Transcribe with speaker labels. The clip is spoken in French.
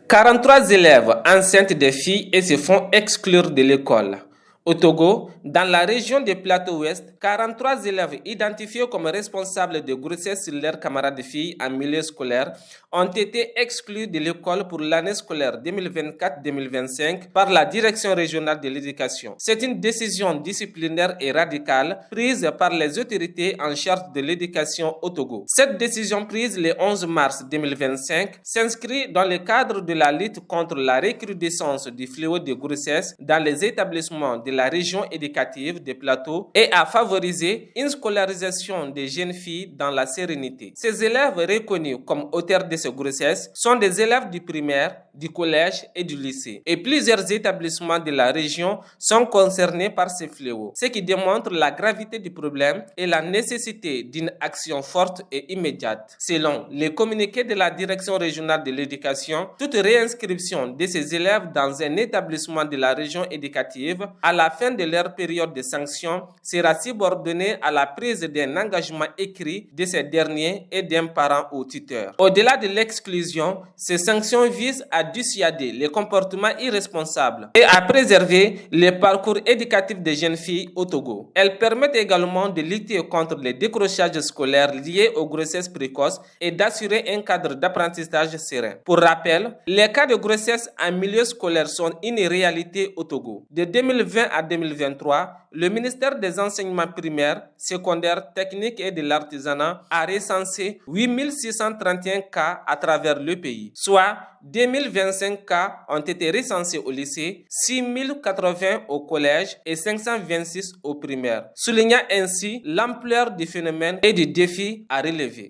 Speaker 1: 43 élèves enceintes des filles et se font exclure de l'école. Au Togo, dans la région des Plateaux-Ouest, 43 élèves identifiés comme responsables de grossesse sur leurs camarades de filles en milieu scolaire ont été exclus de l'école pour l'année scolaire 2024-2025 par la Direction régionale de l'éducation. C'est une décision disciplinaire et radicale prise par les autorités en charge de l'éducation au Togo. Cette décision prise le 11 mars 2025 s'inscrit dans le cadre de la lutte contre la recrudescence du fléau de grossesse dans les établissements de la région éducative des plateaux et à favoriser une scolarisation des jeunes filles dans la sérénité. Ces élèves reconnus comme auteurs de ces grossesses sont des élèves du primaire, du collège et du lycée. Et plusieurs établissements de la région sont concernés par ces fléaux, ce qui démontre la gravité du problème et la nécessité d'une action forte et immédiate. Selon les communiqués de la Direction régionale de l'éducation, toute réinscription de ces élèves dans un établissement de la région éducative à la fin de leur période de sanction sera subordonnée à la prise d'un engagement écrit de ces derniers et d'un parent ou tuteur. Au-delà de l'exclusion, ces sanctions visent à dissuader les comportements irresponsables et à préserver les parcours éducatifs des jeunes filles au Togo. Elles permettent également de lutter contre les décrochages scolaires liés aux grossesses précoces et d'assurer un cadre d'apprentissage serein. Pour rappel, les cas de grossesse en milieu scolaire sont une réalité au Togo. De 2020 à 2023, le ministère des Enseignements primaires, secondaires, techniques et de l'artisanat a recensé 8631 cas à travers le pays, soit 2025 cas ont été recensés au lycée, 6080 au collège et 526 au primaire, soulignant ainsi l'ampleur du phénomène et du défi à relever.